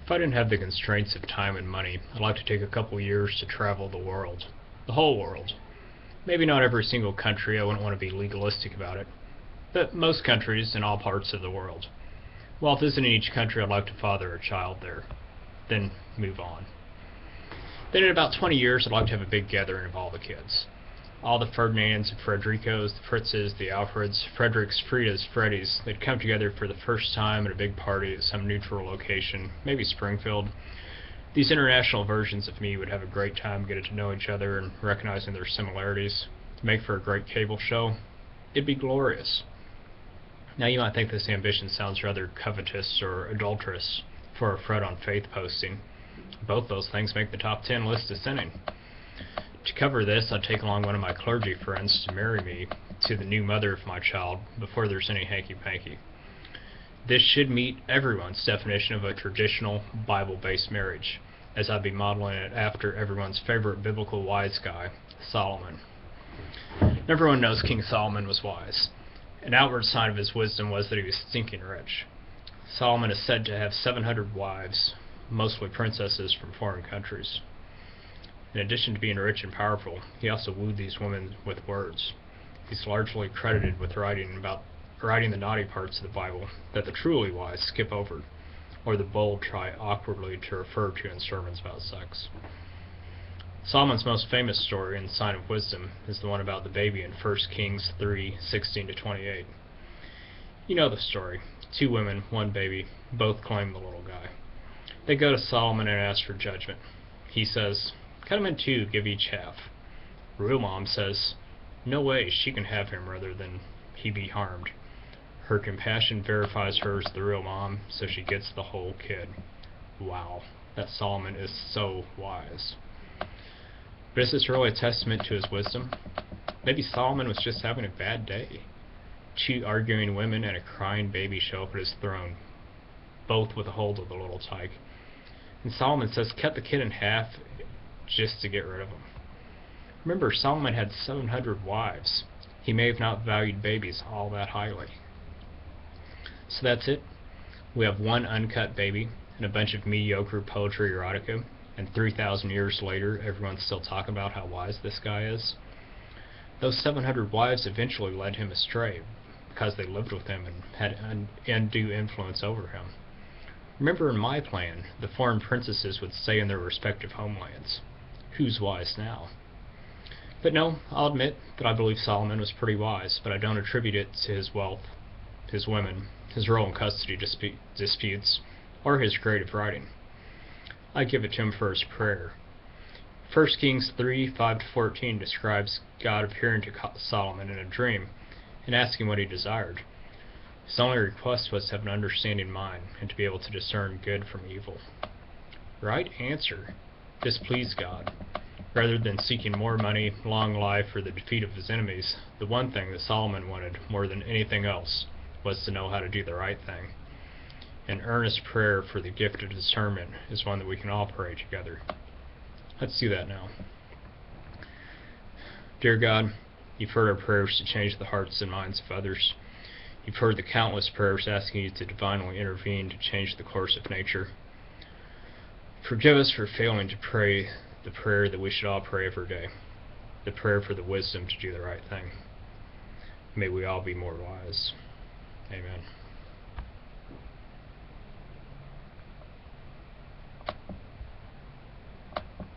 If I didn't have the constraints of time and money, I'd like to take a couple years to travel the world. The whole world. Maybe not every single country, I wouldn't want to be legalistic about it, but most countries in all parts of the world. While visiting each country, I'd like to father a child there, then move on. Then in about 20 years, I'd like to have a big gathering of all the kids. All the Ferdinands and Fredericos, the Fritzes, the Alfreds, Frederics, Fridas, Freddys, they'd come together for the first time at a big party at some neutral location, maybe Springfield. These international versions of me would have a great time getting to know each other and recognizing their similarities. To make for a great cable show, it'd be glorious. Now you might think this ambition sounds rather covetous or adulterous for a Fred on Faith posting. Both those things make the top 10 list of sinning. To cover this, I'd take along one of my clergy friends to marry me to the new mother of my child before there's any hanky-panky. This should meet everyone's definition of a traditional Bible-based marriage, as I'd be modeling it after everyone's favorite biblical wise guy, Solomon. Everyone knows King Solomon was wise. An outward sign of his wisdom was that he was stinking rich. Solomon is said to have 700 wives, mostly princesses from foreign countries. In addition to being rich and powerful, he also wooed these women with words. He's largely credited with writing the naughty parts of the Bible that the truly wise skip over, or the bold try awkwardly to refer to in sermons about sex. Solomon's most famous story in the Sign of Wisdom is the one about the baby in 1 Kings 3:16-28. You know the story. 2 women, 1 baby, both claim the little guy. They go to Solomon and ask for judgment. He says, "Cut him in 2, give each half." Real mom says, "No way, she can have him rather than he be harmed." Her compassion verifies her as the real mom, so she gets the whole kid. Wow, that Solomon is so wise. But is this really a testament to his wisdom? Maybe Solomon was just having a bad day. 2 arguing women and a crying baby show up at his throne, both with a hold of the little tyke. And Solomon says, cut the kid in half just to get rid of him. Remember, Solomon had 700 wives. He may have not valued babies all that highly. So that's it. We have 1 uncut baby and a bunch of mediocre poetry erotica, and 3,000 years later, everyone's still talking about how wise this guy is. Those 700 wives eventually led him astray because they lived with him and had undue influence over him. Remember, in my plan, the foreign princesses would stay in their respective homelands. Who's wise now? But no, I'll admit that I believe Solomon was pretty wise, but I don't attribute it to his wealth, his women, his royal custody disputes, or his creative writing. I give it to him for his prayer. 1 Kings 3:5-14 describes God appearing to Solomon in a dream and asking what he desired. His only request was to have an understanding mind and to be able to discern good from evil. Right answer displeased God. Rather than seeking more money, long life, or the defeat of his enemies, the one thing that Solomon wanted more than anything else was to know how to do the right thing. An earnest prayer for the gift of discernment is one that we can all pray together. Let's do that now. Dear God, you've heard our prayers to change the hearts and minds of others. You've heard the countless prayers asking you to divinely intervene to change the course of nature. Forgive us for failing to pray the prayer that we should all pray every day, the prayer for the wisdom to do the right thing. May we all be more wise. Amen.